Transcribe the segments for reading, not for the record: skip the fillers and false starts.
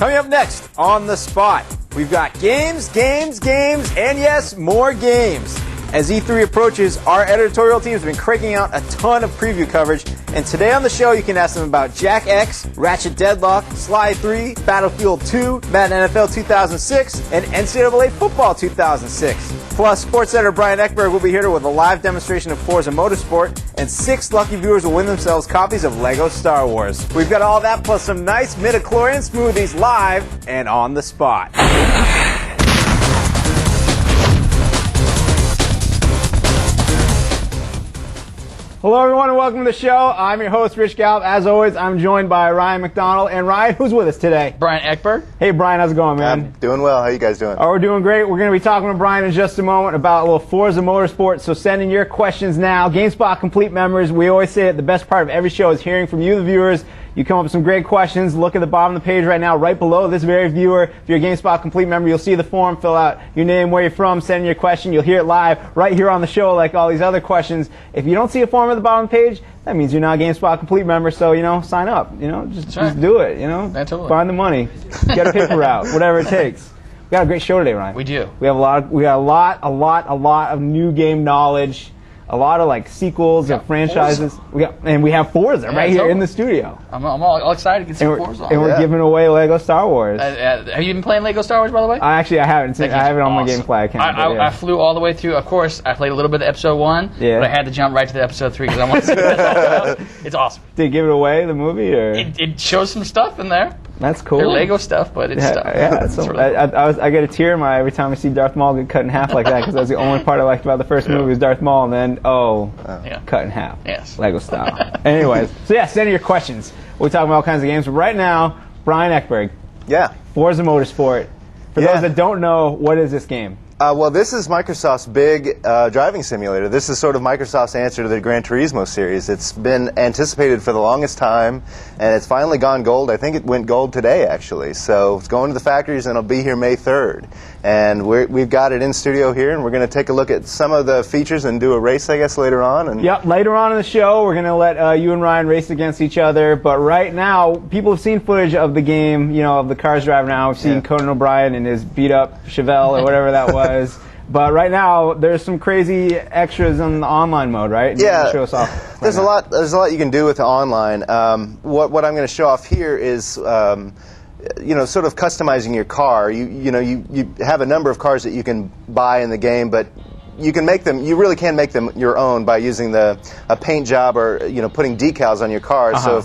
Coming up next on the spot, we've got games, and yes, more games. As E3 approaches, our editorial team has been cranking out a ton of preview coverage, and today on the show you can ask them about Jak X, Ratchet Deadlocked, Sly 3, Battlefield 2, Madden NFL 2006, and NCAA Football 2006. Plus, Sports Editor Brian Ekberg will be here with a live demonstration of Forza Motorsport, and 6 lucky viewers will win themselves copies of LEGO Star Wars. We've got all that plus some nice midichlorian smoothies live and on the spot. Hello, everyone, and welcome to the show. I'm your host, Rich Gallup. As always, I'm joined by Ryan MacDonald. And Ryan, who's with us today? Brian Ekberg. Hey, Brian, how's it going, man? I'm doing well. How you guys doing? Oh, we're doing great. We're going to be talking with Brian in just a moment about a little Forza Motorsport. So send in your questions now. GameSpot Complete members, we always say that the best part of every show is hearing from you, the viewers. You come up with some great questions. Look at the bottom of the page right now, right below this very viewer. If you're a GameSpot Complete member, you'll see the form. Fill out your name, where you're from, send in your question. You'll hear it live right here on the show like all these other questions. If you don't see a form at the bottom of the page, that means you're not a GameSpot Complete member, so, sign up. Just do it, Totally. Find the money. Get a paper route, whatever it takes. We got a great show today, Ryan. We do. We have a lot of new game knowledge. A lot of sequels and franchises. We have Forza right here in the studio. I'm all excited to get some Forza on. And we're giving away Lego Star Wars. Have you been playing Lego Star Wars, by the way? I haven't. I have it on my GameFly account. I flew all the way through. Of course, I played a little bit of episode 1, but I had to jump right to the episode 3 because I want to see what that's all about. It's awesome. Did it give it away, the movie? Or? It shows some stuff in there. That's cool. They're Lego stuff, but it's stuff. Yeah, it's really cool. I get a tear in my eye every time I see Darth Maul get cut in half like that because that's the only part I liked about the first movie was Darth Maul, and then, cut in half. Yes. Lego style. Anyways, so send in your questions. We're talking about all kinds of games, but right now, Brian Ekberg. Yeah. Forza Motorsport. For those that don't know, what is this game? Well, this is Microsoft's big driving simulator. This is sort of Microsoft's answer to the Gran Turismo series. It's been anticipated for the longest time, and it's finally gone gold. I think it went gold today, actually. So it's going to the factories, and it'll be here May 3rd. And we've got it in studio here, and we're going to take a look at some of the features and do a race, I guess, later on. And yep, later on in the show, we're going to let you and Ryan race against each other. But right now, people have seen footage of the game, of the cars driving now. We've seen Conan O'Brien and his beat-up Chevelle or whatever that was. But right now, there's some crazy extras in the online mode, right? Yeah, show us off there's a lot you can do with the online. What I'm going to show off here is sort of customizing your car. You have a number of cars that you can buy in the game, but you can make them. You really can make them your own by using a paint job or putting decals on your car. So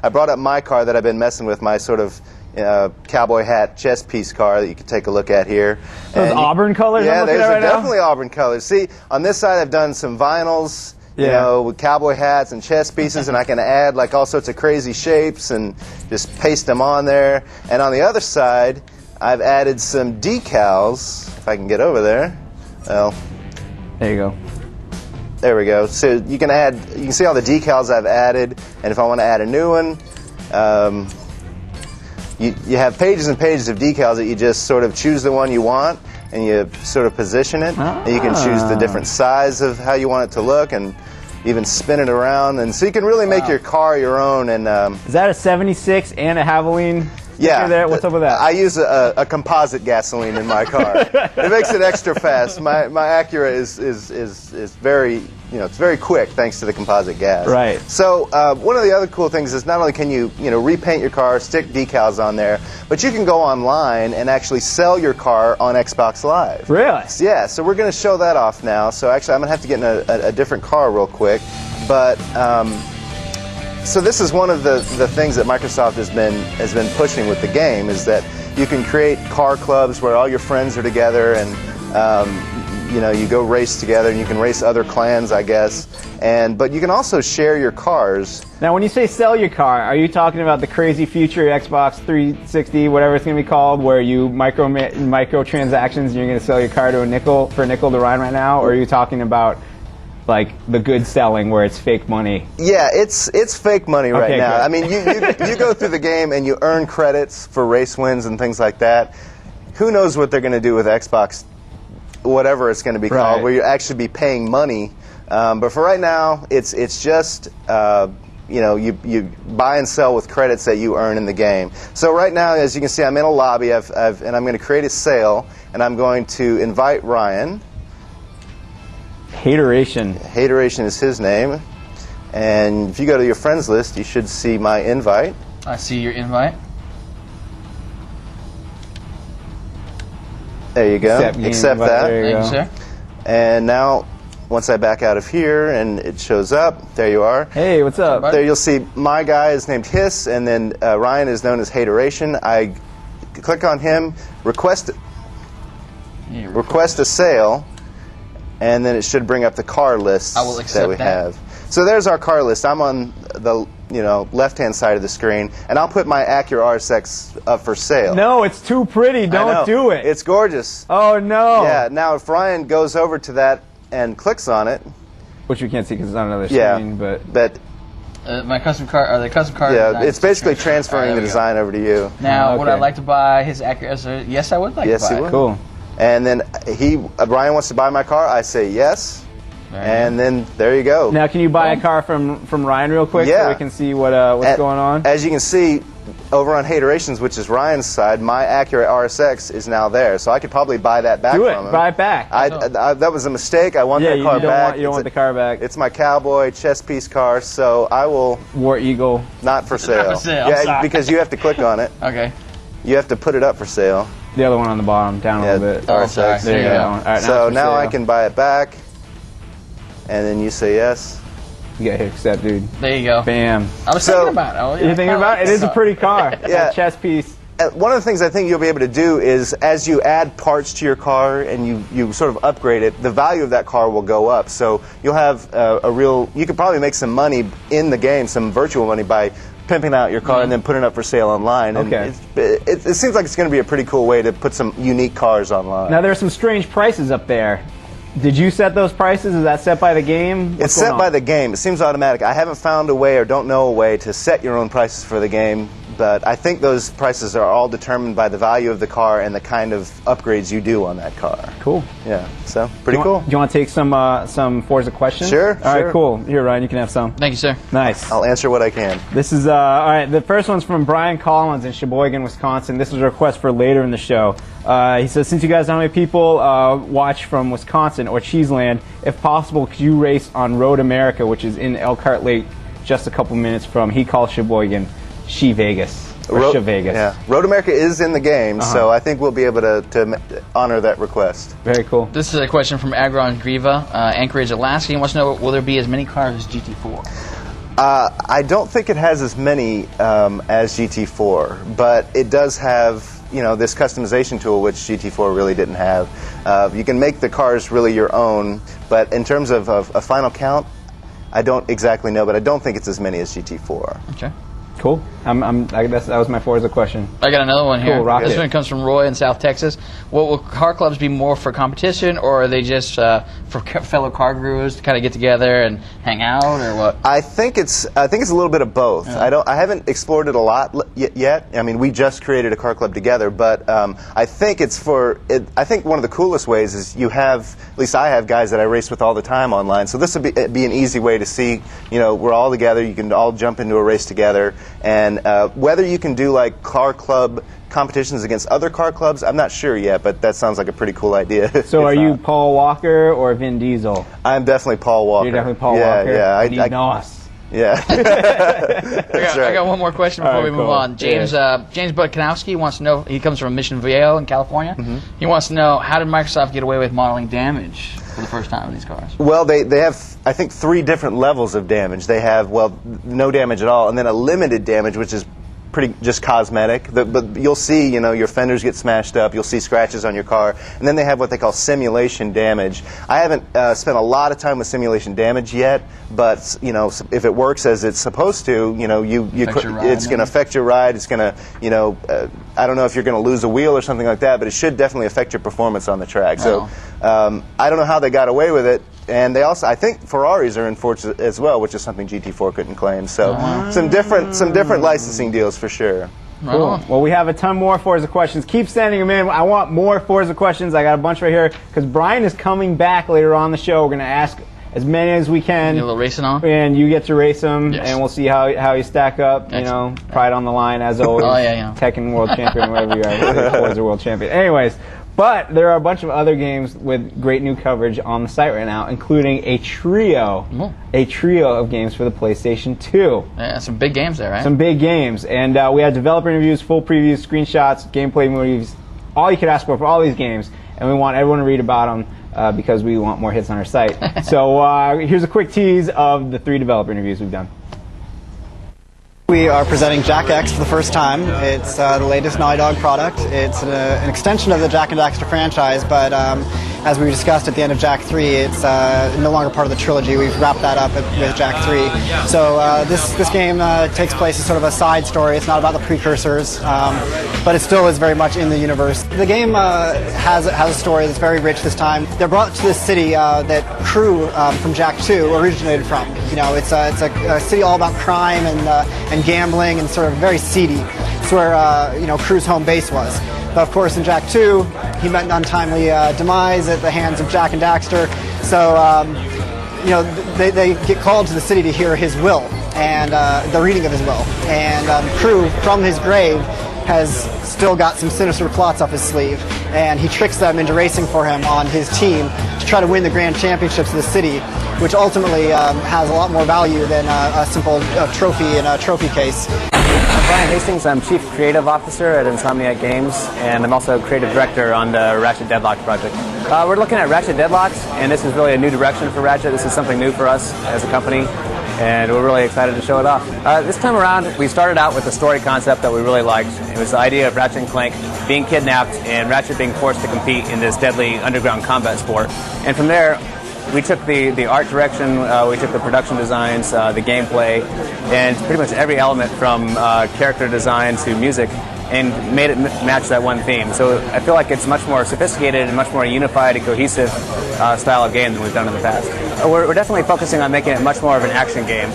I brought up my car that I've been messing with, my sort of cowboy hat chest piece car that you can take a look at here. Those auburn colors. Yeah, there's definitely auburn colors. See, on this side I've done some vinyls, with cowboy hats and chest pieces, and I can add all sorts of crazy shapes and just paste them on there. And on the other side, I've added some decals. If I can get over there, well, there you go. There we go. So you can see all the decals I've added, and if I want to add a new one. You have pages and pages of decals that you just sort of choose the one you want, and you sort of position it. And you can choose the different size of how you want it to look, and even spin it around. And so you can really make your car your own. And is that a 76 and a Havoline? There? What's up with that? I use a composite gasoline in my car. It makes it extra fast. My Acura is very it's very quick thanks to the composite gas. Right. So one of the other cool things is not only can you repaint your car, stick decals on there, but you can go online and actually sell your car on Xbox Live. Really? Yeah. So we're going to show that off now. So actually, I'm going to have to get in a different car real quick, but. So this is one of the things that Microsoft has been pushing with the game, is that you can create car clubs where all your friends are together, and you go race together, and you can race other clans, I guess. But you can also share your cars. Now, when you say sell your car, are you talking about the crazy future Xbox 360, whatever it's going to be called, where you microtransactions and you're going to sell your car to a nickel to Ryan right now, or are you talking about the good selling where it's fake money? Yeah, it's fake money right now. Good. I mean, you go through the game and you earn credits for race wins and things like that. Who knows what they're going to do with Xbox, whatever it's going to be called, where you actually be paying money. But for right now, it's just you buy and sell with credits that you earn in the game. So right now, as you can see, I'm in a lobby, and I'm going to create a sale, and I'm going to invite Ryan. Hateration. Hateration is his name. And if you go to your friends list, you should see my invite. I see your invite. There you go. Accept that. Thank you, sir. And now, once I back out of here and it shows up, there you are. Hey, what's up? There you'll see my guy is named Hiss, and then Ryan is known as Hateration. I click on him, request a sale, and then it should bring up the car list I will accept that we have. So there's our car list. I'm on the left-hand side of the screen, and I'll put my Acura RSX up for sale. No, it's too pretty. Don't do it. It's gorgeous. Oh, no. Yeah, now if Ryan goes over to that and clicks on it, which you can't see because it's on another screen, but my custom car, or the custom car. Yeah, it's basically transferring the design over to you. Now, would I like to buy his Acura? Yes, I would like to buy it. Yes, you would. Cool. And then Ryan wants to buy my car. I say yes, and then there you go. Now, can you buy a car from Ryan real quick so we can see what's going on? As you can see, over on Haterations, which is Ryan's side, my Acura RSX is now there, so I could probably buy that back from him. Buy it back. That was a mistake. I want that car back. You don't want the car back. It's my cowboy chess piece car, so I will. War Eagle. Not for sale. Not for sale. Yeah, because you have to click on it. Okay. You have to put it up for sale. The other one on the bottom, down a little bit. RSX. Sorry. There you go. All right, so now I can buy it back, and then you say yes. You got hit accept, dude. There you go. Bam. I was thinking about it. Oh, yeah, You're thinking about it? It is a pretty car. Yeah. Chess piece. One of the things I think you'll be able to do is, as you add parts to your car and you sort of upgrade it, the value of that car will go up. So you'll have you could probably make some money in the game, some virtual money, by pimping out your car and then putting it up for sale online. And it seems like it's going to be a pretty cool way to put some unique cars online. Now, there are some strange prices up there. Did you set those prices? Is that set by the game? It's set by the game. It seems automatic. I haven't found a way or don't know a way to set your own prices for the game, but I think those prices are all determined by the value of the car and the kind of upgrades you do on that car. Cool. Yeah, so pretty cool. Do you want to take some Forza questions? Sure. All right, cool. Here, Ryan, you can have some. Thank you, sir. Nice. I'll answer what I can. This is, all right, the first one's from Brian Collins in Sheboygan, Wisconsin. This was a request for later in the show. He says, since you guys know how many people watch from Wisconsin or Cheeseland, if possible, could you race on Road America, which is in Elkhart Lake, just a couple minutes from, he calls Sheboygan, Vegas. Or Vegas. Yeah. Road America is in the game, so I think we'll be able to honor that request. Very cool. This is a question from Agron Griva, Anchorage, Alaska. He wants to know, will there be as many cars as GT4? I don't think it has as many as GT4, but it does have this customization tool, which GT4 really didn't have. You can make the cars really your own, but in terms of a final count, I don't exactly know, but I don't think it's as many as GT4. Okay. Cool. That was my Forza question. I got another one here. Cool, Rocket. This one comes from Roy in South Texas. Will car clubs be more for competition, or are they just for fellow car gurus to kind of get together and hang out, or what? I think it's a little bit of both. Yeah. I haven't explored it a lot yet. I mean, we just created a car club together, but I think I think one of the coolest ways is you have, at least I have, guys that I race with all the time online. So this would be an easy way to see. We're all together. You can all jump into a race together. And whether you can do like car club competitions against other car clubs, I'm not sure yet, but that sounds like a pretty cool idea. So are you Paul Walker or Vin Diesel? I'm definitely Paul Walker. You're definitely Paul Walker? Yeah, I need NOS. Yeah. I got one more question before we move on. James Budkanowski wants to know, he comes from Mission Viejo in California. He wants to know, how did Microsoft get away with modeling damage for the first time in these cars? Well, they have, I think, 3 different levels of damage. They have, no damage at all, and then a limited damage, which is pretty just cosmetic. But you'll see, your fenders get smashed up. You'll see scratches on your car, and then they have what they call simulation damage. I haven't spent a lot of time with simulation damage yet, but if it works as it's supposed to, it's going to affect your ride. It's going to, I don't know if you're going to lose a wheel or something like that, but it should definitely affect your performance on the track. So I don't know how they got away with it. And they also, I think, Ferraris are in Forza as well, which is something GT4 couldn't claim. So some different licensing deals for sure. Cool. Well, we have a ton more Forza questions. Keep sending them in. I want more Forza questions. I got a bunch right here because Brian is coming back later on the show. We're going to as many as we can. Get a little racing on. And you get to race them, Yes. and we'll see how you stack up. Excellent. You know, pride on the line as always. Oh, yeah. Tekken World Champion, whatever you are. Forza World Champion. Anyways. But there are a bunch of other games with great new coverage on the site right now, including a trio of games for the PlayStation 2. Yeah, some big games there, right? Some big games. And we had developer interviews, full previews, screenshots, gameplay movies, all you could ask for all these games. And we want everyone to read about them because we want more hits on our site. So here's a quick tease of the 3 developer interviews we've done. We are presenting Jak X for the first time. It's the latest Naughty Dog product. It's an extension of the Jak and Daxter franchise, but as we discussed at the end of Jak 3, it's no longer part of the trilogy. We've wrapped that up with Jak 3. So this game takes place as sort of a side story. It's not about the precursors, but it still is very much in the universe. The game has a story that's very rich this time. They're brought to this city that Crew from Jak 2 originated from. You know, it's a city all about crime and gambling and sort of very seedy. It's where Crew's home base was. But of course, in Jak 2, he met an untimely demise at the hands of Jak and Daxter. So they get called to the city to hear his will and the reading of his will. And Crew, from his grave, has still got some sinister plots up his sleeve, and he tricks them into racing for him on his team to try to win the grand championships of the city, which ultimately has a lot more value than a simple trophy in a trophy case. I'm Brian Hastings. I'm Chief Creative Officer at Insomniac Games, and I'm also Creative Director on the Ratchet Deadlocked project. We're looking at Ratchet Deadlocked, and this is really a new direction for Ratchet. This is something new for us as a company, and we're really excited to show it off. This time around, we started out with a story concept that we really liked. It was the idea of Ratchet and Clank being kidnapped and Ratchet being forced to compete in this deadly underground combat sport. And from there, we took the art direction, we took the production designs, the gameplay, and pretty much every element from character design to music, and made it match that one theme. So I feel like it's much more sophisticated and much more unified and cohesive style of game than we've done in the past. We're definitely focusing on making it much more of an action game.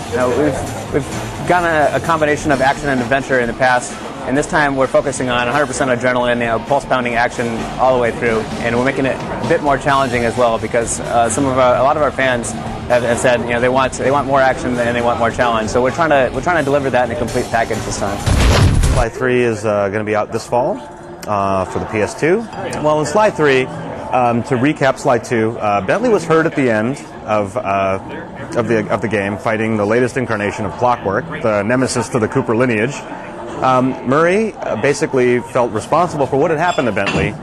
We've gotten a combination of action and adventure in the past, and this time we're focusing on 100% adrenaline, pulse-pounding action all the way through, and we're making it a bit more challenging as well because a lot of our fans have said they want more action and they want more challenge. So we're trying to deliver that in a complete package this time. Slide 3 is going to be out this fall for the PS2. Well, in Slide 3, to recap Slide 2, Bentley was hurt at the end of the game, fighting the latest incarnation of Clockwork, the nemesis to the Cooper lineage. Murray basically felt responsible for what had happened to Bentley,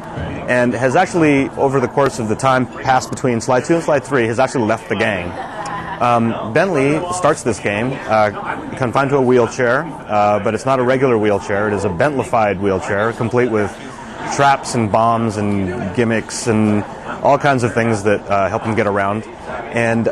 and has actually, over the course of the time passed between Slide 2 and Slide 3, has actually left the gang. Bentley starts this game confined to a wheelchair, but it's not a regular wheelchair. It is a Bentlified wheelchair, complete with traps and bombs and gimmicks and all kinds of things that help him get around. And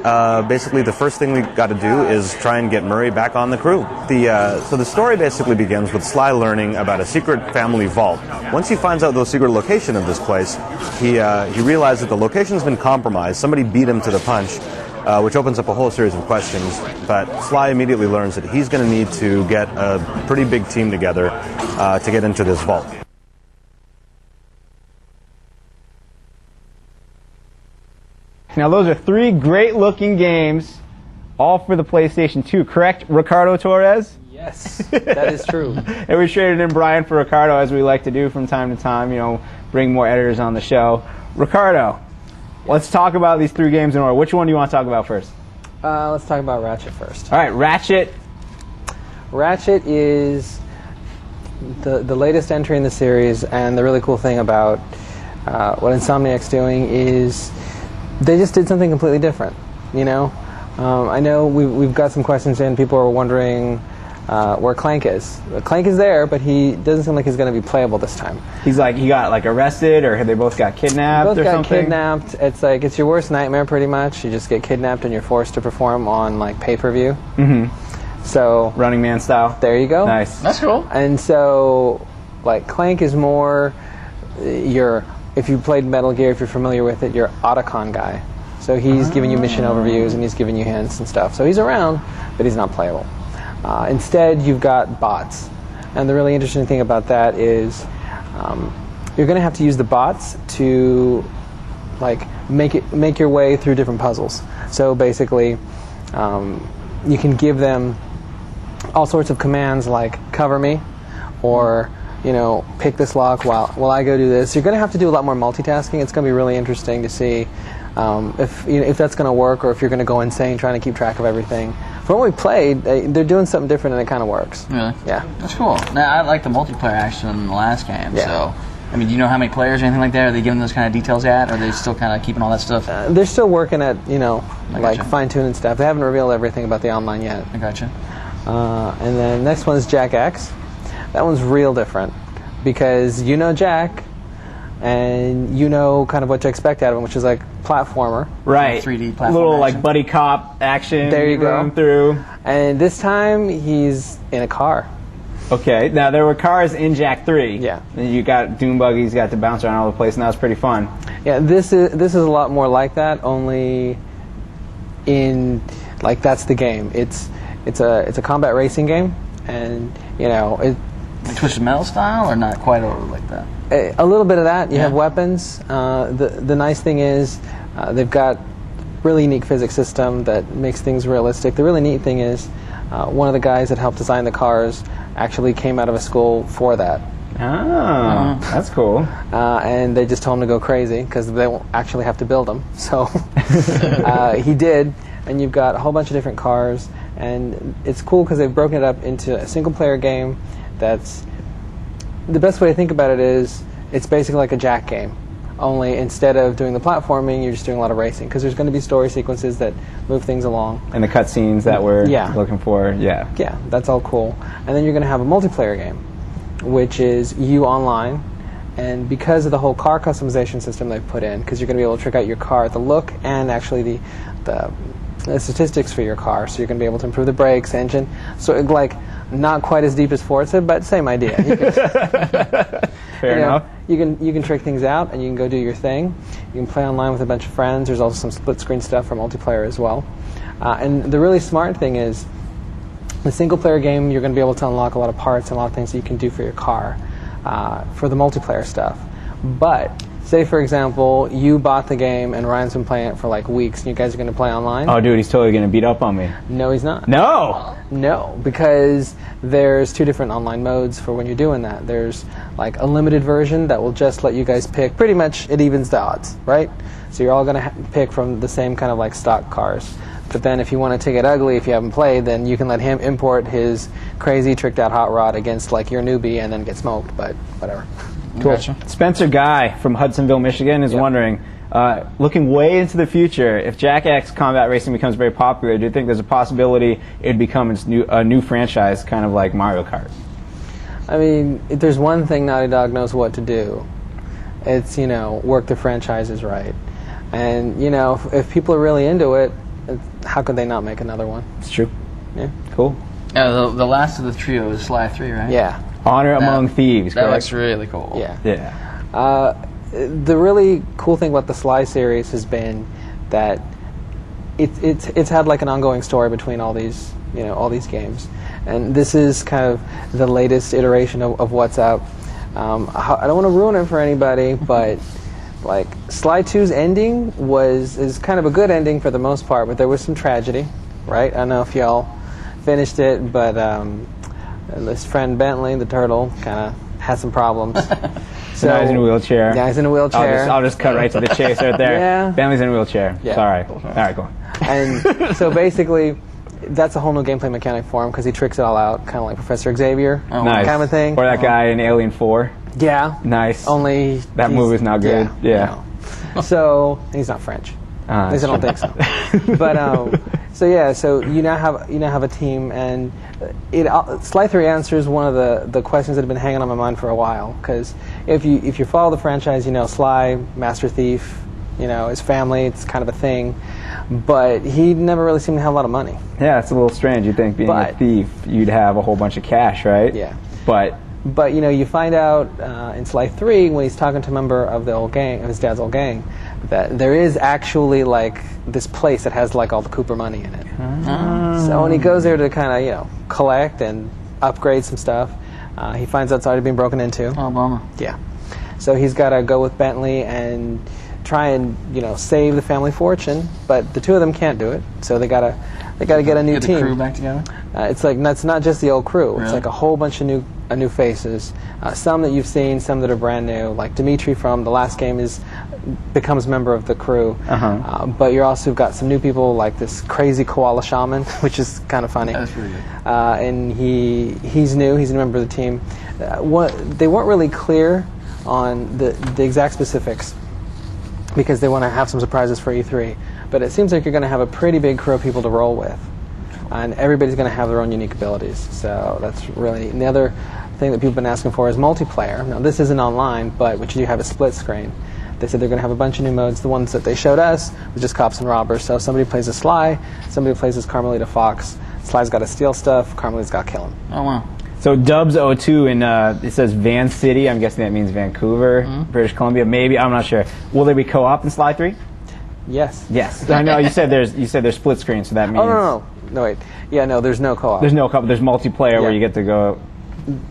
basically the first thing we got to do is try and get Murray back on the crew. So the story basically begins with Sly learning about a secret family vault. Once he finds out the secret location of this place, he realizes that the location's been compromised. Somebody beat him to the punch, which opens up a whole series of questions. But Sly immediately learns that he's going to need to get a pretty big team together to get into this vault. Now those are 3 great-looking games, all for the PlayStation 2, correct, Ricardo Torres? Yes, that is true. And we traded in Brian for Ricardo, as we like to do from time to time, bring more editors on the show. Ricardo, let's talk about these 3 games in order. Which one do you want to talk about first? Let's talk about Ratchet first. All right, Ratchet. Ratchet is the latest entry in the series, and the really cool thing about what Insomniac's doing is they just did something completely different, I know we've got some questions in. People are wondering where Clank is. Clank is there, but he doesn't seem like he's going to be playable this time. He got arrested, or they both got kidnapped or something? Both got kidnapped. It's your worst nightmare pretty much. You just get kidnapped and you're forced to perform on pay-per-view. Mm-hmm. So Running Man style. There you go. Nice. That's cool. And so Clank is more if you played Metal Gear, if you're familiar with it, you're Otacon guy. So he's giving you mission overviews and he's giving you hints and stuff. So he's around, but he's not playable. Instead, you've got bots. And the really interesting thing about that is you're going to have to use the bots to make your way through different puzzles. So basically, you can give them all sorts of commands like cover me, or pick this lock while I go do this. You're going to have to do a lot more multitasking. It's going to be really interesting to see if that's going to work, or if you're going to go insane trying to keep track of everything. From what we played, they're doing something different, and it kind of works. Really? Yeah. That's cool. Now, I like the multiplayer action in the last game. Yeah. So, I mean, do you know how many players or anything like that? Are they giving those kind of details yet? Or are they still kind of keeping all that stuff? They're still working at gotcha. fine-tuning stuff. They haven't revealed everything about the online yet. I gotcha. And then next one is Jak X. That one's real different because Jak, and kind of what to expect out of him, which is like platformer. Right. 3D platformer. Little action. like buddy cop action. There you go. Run through. And this time he's in a car. Okay. Now there were cars in Jak 3. Yeah. And you got dune buggies, got to bounce around all the place, and that was pretty fun. Yeah. This is a lot more like that. Only in that's the game. It's a combat racing game, and Like Twisted Metal style, or not quite over like that? A little bit of that. You have weapons. The nice thing is they've got really unique physics system that makes things realistic. The really neat thing is one of the guys that helped design the cars actually came out of a school for that. Oh, that's cool. And they just told him to go crazy because they won't actually have to build them. So he did, and you've got a whole bunch of different cars, and it's cool because they've broken it up into a single-player game. That's the best way to think about it is it's basically like a Jak game, only instead of doing the platforming, you're just doing a lot of racing because there's going to be story sequences that move things along. And the cutscenes that we're looking for, yeah. Yeah, that's all cool. And then you're going to have a multiplayer game, which is you online, and because of the whole car customization system they've put in, because you're going to be able to trick out your car, the look, and actually the statistics for your car, so you're going to be able to improve the brakes, engine, so not quite as deep as Forza, but same idea. You can, Fair enough. You can trick things out, and you can go do your thing. You can play online with a bunch of friends. There's also some split-screen stuff for multiplayer as well. And the really smart thing is, the single-player game, you're going to be able to unlock a lot of parts and a lot of things that you can do for your car for the multiplayer stuff. But say, for example, you bought the game and Ryan's been playing it for weeks, and you guys are going to play online. Oh, dude, he's totally going to beat up on me. No, he's not. No, because there's two different online modes for when you're doing that. There's a limited version that will just let you guys pick. Pretty much, it evens the odds, right? So you're all going to pick from the same kind of stock cars. But then if you want to take it ugly, if you haven't played, then you can let him import his crazy tricked out hot rod against your newbie and then get smoked, but whatever. Cool. Gotcha. Spencer Guy from Hudsonville, Michigan is wondering, looking way into the future, if Jak X combat racing becomes very popular, do you think there's a possibility it'd become a new franchise, kind of like Mario Kart? I mean, if there's one thing Naughty Dog knows what to do, it's, work the franchises right. And, if people are really into it, how could they not make another one? It's true. Yeah. Cool. The last of the trio is Sly 3, right? Yeah. Honor Among Thieves, That correct? looks really cool. Yeah. Yeah. The really cool thing about the Sly series has been that it's had an ongoing story between all these games, and this is kind of the latest iteration of what's up. I don't want to ruin it for anybody, but Sly 2's ending is kind of a good ending for the most part, but there was some tragedy, right? I don't know if y'all finished it, but this friend Bentley, the turtle, kind of had some problems. So now he's in a wheelchair. Yeah, he's in a wheelchair. I'll just cut right to the chase right there. Yeah. Bentley's in a wheelchair. Yeah. Sorry. All right, go on. And so basically, that's a whole new gameplay mechanic for him because he tricks it all out, kind of like Professor Xavier Nice. kind of thing. Or that guy in Alien 4. Yeah. Nice. Only that movie's not good. Yeah. So he's not French. At least I don't think so. But so you now have a team, and Sly 3 answers one of the questions that have been hanging on my mind for a while. Because if you follow the franchise, Sly, Master Thief, his family, it's kind of a thing. But he never really seemed to have a lot of money. Yeah, it's a little strange. You'd think being a thief, you'd have a whole bunch of cash, right? Yeah. But you find out in Sly 3 when he's talking to a member of his dad's old gang, that there is actually this place that has all the Cooper money in it. So when he goes there to kind of collect and upgrade some stuff, he finds out it's already been broken into. Oh, bummer. Yeah. So he's got to go with Bentley and try and save the family fortune, but the two of them can't do it, so they gotta get a new team. Get the crew back together. It's not just the old crew. Really? It's like a whole bunch of new faces. Some that you've seen, some that are brand new. Like Dimitri from the last game becomes a member of the crew. But you're also got some new people like this crazy koala shaman, which is kind of funny. That's pretty good. And he's new. He's a member of the team. They weren't really clear on the exact specifics because they want to have some surprises for E3. But it seems like you're going to have a pretty big crew of people to roll with. And everybody's going to have their own unique abilities. So that's really... And the other thing that people have been asking for is multiplayer. Now, this isn't online, but what you do have a split screen. They said they're going to have a bunch of new modes. The ones that they showed us was just cops and robbers. So somebody plays as Sly, somebody plays as Carmelita Fox. Sly's got to steal stuff, Carmelita's got to kill him. Oh, wow. So Dubs02, and it says Van City. I'm guessing that means Vancouver, British Columbia. Maybe, I'm not sure. Will there be co-op in Sly 3? Yes. Yes. I know you said there's split screen, so that means... Oh, no, wait. Yeah, no, there's no co-op. There's no co-op. There's multiplayer where you get to go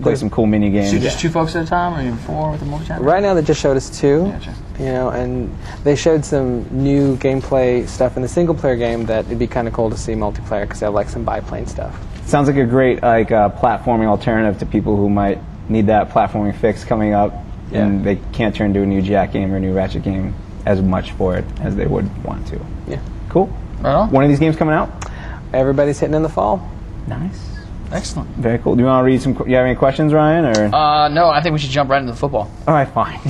play some cool mini games. So just 2 folks at a time, or even 4 with the multi-channel? Right now they just showed us 2. Gotcha. And they showed some new gameplay stuff in the single-player game that it'd be kind of cool to see multiplayer because they have like some biplane stuff. Sounds like a great platforming alternative to people who might need that platforming fix coming up, and they can't turn to a new Jak game or a new Ratchet game as much for it as they would want to. Yeah. Cool. Right on. When are these games coming out? Everybody's hitting in the fall. Nice. Excellent. Very cool. Do you want to read some? You have any questions, Ryan? Or no, I think we should jump right into the football. All right, fine.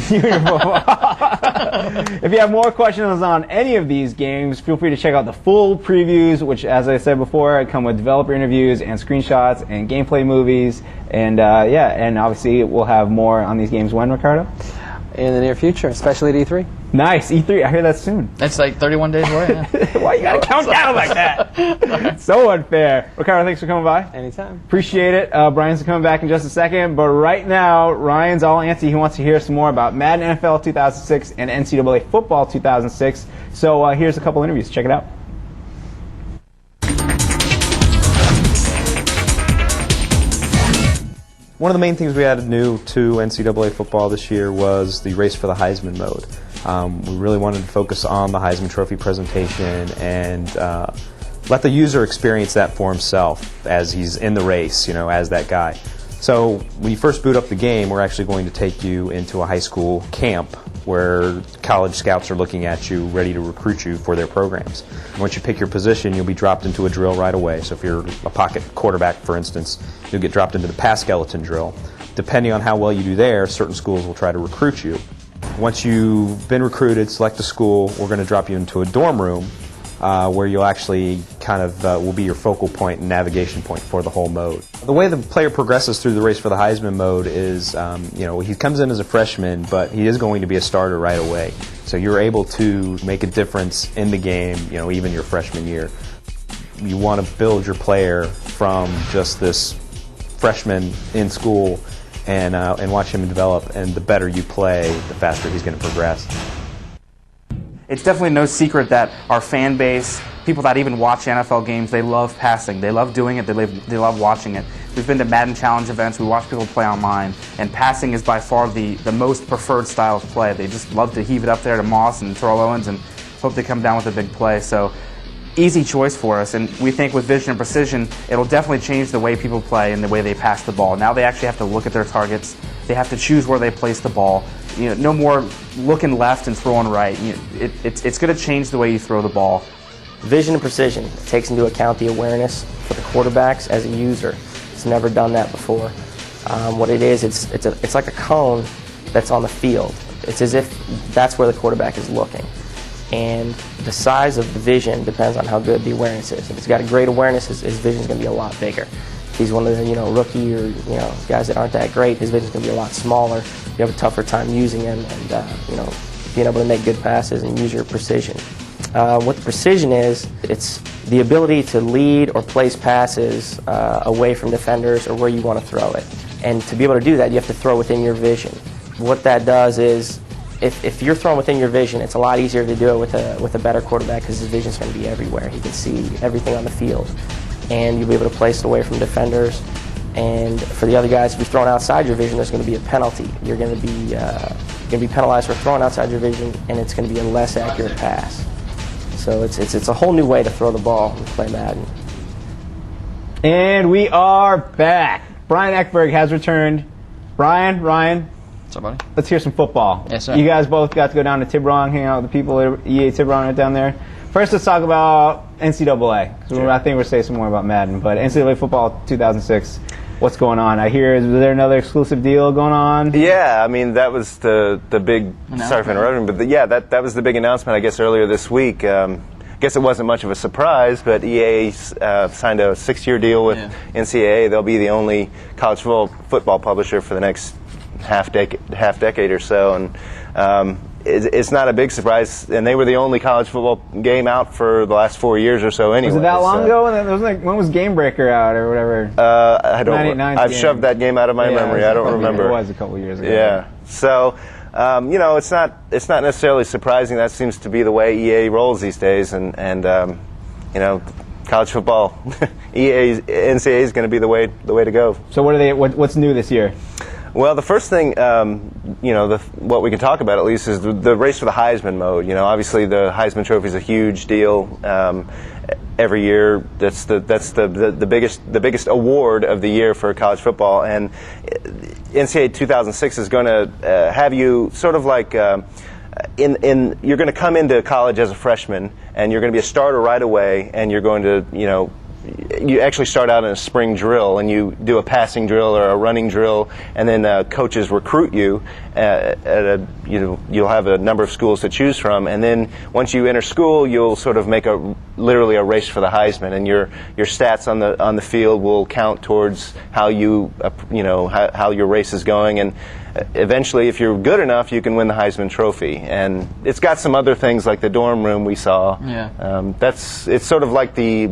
If you have more questions on any of these games, feel free to check out the full previews, which, as I said before, come with developer interviews and screenshots and gameplay movies. And and obviously we'll have more on these games when, Ricardo? In the near future, especially at E3. Nice, E3. I hear that soon. That's like 31 days away. Yeah. Why you gotta count down like that? So unfair. Ricardo, thanks for coming by. Anytime. Appreciate it. Brian's coming back in just a second, but right now, Ryan's all antsy. He wants to hear some more about Madden NFL 2006 and NCAA Football 2006. So here's a couple interviews. Check it out. One of the main things we added new to NCAA football this year was the Race for the Heisman mode. We really wanted to focus on the Heisman Trophy presentation and let the user experience that for himself as he's in the race, as that guy. So when you first boot up the game, we're actually going to take you into a high school camp where college scouts are looking at you, ready to recruit you for their programs. Once you pick your position, you'll be dropped into a drill right away. So if you're a pocket quarterback, for instance, you'll get dropped into the pass skeleton drill. Depending on how well you do there, certain schools will try to recruit you. Once you've been recruited, select a school, we're going to drop you into a dorm room where you'll actually kind of will be your focal point and navigation point for the whole mode. The way the player progresses through the Race for the Heisman mode is, he comes in as a freshman, but he is going to be a starter right away. So you're able to make a difference in the game, even your freshman year. You want to build your player from just this freshman in school and watch him develop, and the better you play, the faster he's going to progress. It's definitely no secret that our fan base, people that even watch NFL games, they love passing. They love doing it. They love watching it. We've been to Madden Challenge events. We watch people play online, and passing is by far the most preferred style of play. They just love to heave it up there to Moss and Terrell Owens and hope they come down with a big play. So easy choice for us, and we think with vision and precision, it'll definitely change the way people play and the way they pass the ball. Now they actually have to look at their targets. They have to choose where they place the ball. No more looking left and throwing right. It's going to change the way you throw the ball. Vision and precision takes into account the awareness for the quarterbacks as a user. It's never done that before. What it is, it's like a cone that's on the field. It's as if that's where the quarterback is looking. And the size of the vision depends on how good the awareness is. If he's got a great awareness, his vision's going to be a lot bigger. If he's one of the rookie or guys that aren't that great, his vision's going to be a lot smaller. You have a tougher time using him and being able to make good passes and use your precision. What the precision is, it's the ability to lead or place passes away from defenders or where you want to throw it. And to be able to do that, you have to throw within your vision. What that does is, if you're throwing within your vision, it's a lot easier to do it with a better quarterback because his vision's going to be everywhere. He can see everything on the field. And you'll be able to place it away from defenders. And for the other guys, if you're thrown outside your vision, there's going to be a penalty. You're going to be going to be penalized for throwing outside your vision, and it's going to be a less accurate pass. So it's a whole new way to throw the ball and play Madden. And we are back. Brian Ekberg has returned. Brian, Ryan. What's up, buddy? Let's hear some football. Yes, sir. You guys both got to go down to Tiburon, hang out with the people at EA Tiburon right down there. First, let's talk about NCAA. Sure. I think we'll say some more about Madden, but NCAA football 2006. What's going on? I hear, is there another exclusive deal going on? Yeah, I mean, that was the big, sorry for interrupting, but that was the big announcement, I guess, earlier this week. I guess it wasn't much of a surprise, but EA signed a 6-year deal with NCAA. They'll be the only college football publisher for the next half decade or so, and it's not a big surprise. And they were the only college football game out for the last 4 years or so. Anyway, was it that long ago? When was Game Breaker out or whatever? I don't. I've shoved that game out of my memory. I don't remember. It was a couple years ago. Yeah. So, it's not necessarily surprising. That seems to be the way EA rolls these days, and college football, NCAA is going to be the way to go. So what's new this year? Well, the first thing, what we can talk about at least is the race for the Heisman mode. Obviously the Heisman Trophy is a huge deal every year. That's the biggest award of the year for college football, and NCAA 2006 is going to have you sort of like you're going to come into college as a freshman, and you're going to be a starter right away, and you're going to you actually start out in a spring drill, and you do a passing drill or a running drill, and then coaches recruit you. You'll have a number of schools to choose from, and then once you enter school, you'll sort of make literally a race for the Heisman, and your stats on the field will count towards how how your race is going, and eventually, if you're good enough, you can win the Heisman Trophy. And it's got some other things like the dorm room we saw. Yeah. It's sort of like the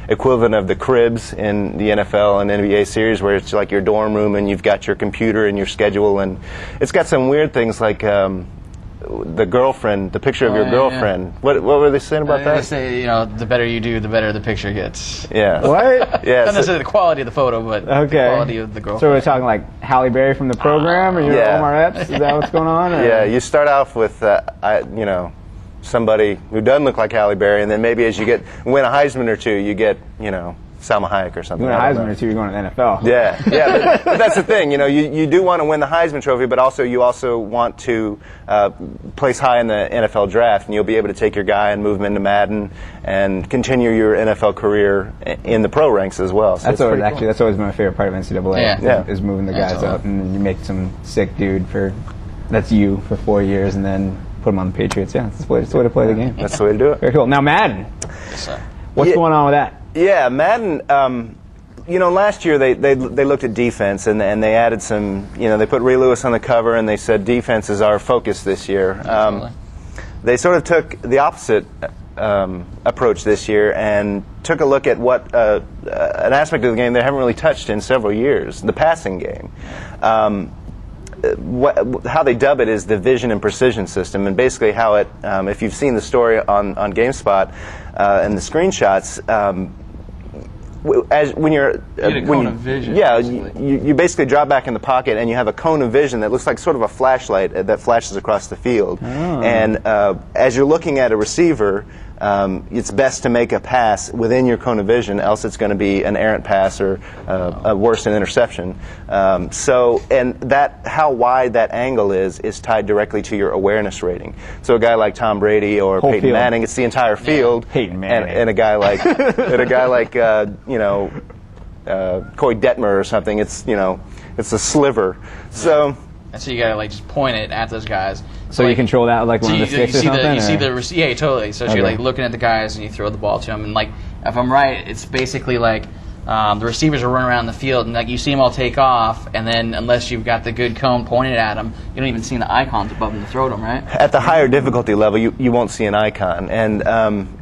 equivalent of the cribs in the NFL and NBA series, where it's like your dorm room and you've got your computer and your schedule, and it's got some weird things like the girlfriend, the picture of your girlfriend. Yeah. What were they saying about that? They say, the better you do, the better the picture gets. Yeah. What? Yeah. Not necessarily the quality of the photo, but the quality of the girlfriend. So we're talking like Halle Berry from the program, or your Omar Epps? Is that what's going on? Or? Yeah. You start off with somebody who doesn't look like Halle Berry, and then maybe as you win a Heisman or two, you get Salma Hayek or something. You win a Heisman or two, you're going to the NFL. Yeah, but that's the thing. You do want to win the Heisman Trophy, but you also want to place high in the NFL draft, and you'll be able to take your guy and move him into Madden and continue your NFL career in the pro ranks as well. So that's always my favorite part of NCAA. Is moving the guys up, and then you make some sick dude that's you for 4 years, and then put him on the Patriots. Yeah, that's the way to play the game. That's the way to do it. Very cool. Now Madden. What's going on with that? Yeah, Madden, last year they looked at defense, and they added some, they put Ray Lewis on the cover, and they said defense is our focus this year. They sort of took the opposite approach this year and took a look at what an aspect of the game they haven't really touched in several years, the passing game. How they dub it is the vision and precision system, and basically how it, if you've seen the story on GameSpot and the screenshots, when you're vision, you basically drop back in the pocket and you have a cone of vision that looks like sort of a flashlight that flashes across the field. And as you're looking at a receiver, it's best to make a pass within your cone of vision, else it's going to be an errant pass or worse, an interception. How wide that angle is tied directly to your awareness rating. So a guy like Tom Brady or Peyton Manning, it's the entire field. Peyton Manning. And a guy like Coy Detmer or something, it's a sliver. So you gotta just point it at those guys. So you control that with one of the sticks or something? Yeah, totally. So you're looking at the guys and you throw the ball to them, and if I'm right, it's basically the receivers are running around the field, and you see them all take off, and then unless you've got the good cone pointed at them, you don't even see the icons above them to throw them, right? At the higher difficulty level, you won't see an icon, and